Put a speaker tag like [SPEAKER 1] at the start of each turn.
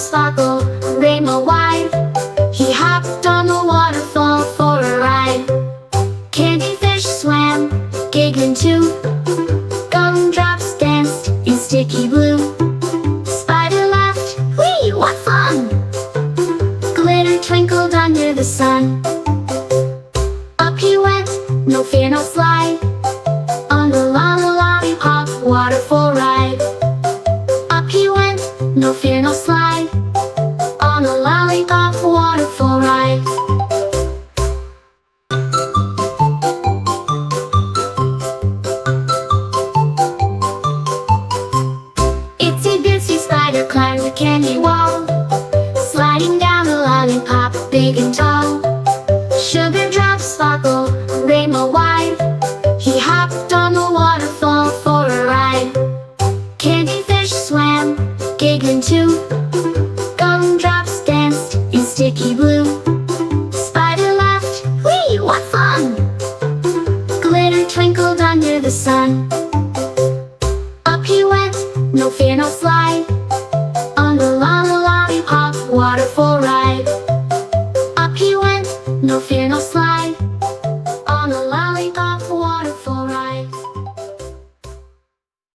[SPEAKER 1] sparkle, rainbow wide. He hopped on the waterfall for a ride. Candy fish swam, giggling too. Gumdrops danced in sticky blue. Spider laughed, wee, what fun! Glitter twinkled under the sun. Up he went, no fear, no slide, on the Lollipop Waterfall ride. Up he went, no fear, no slide, on the Lollipop Waterfall ride. Itsy Bitsy Spider climbed the candy wall, sliding down the lollipop, big and tall. Sugar drops sparkle, rainbow wide. He hopped on the waterfall for a ride. Candy fish swam, giggling too. Gumdrops danced in sticky blue. Spider laughed, wee, what fun! Glitter twinkled under the sun.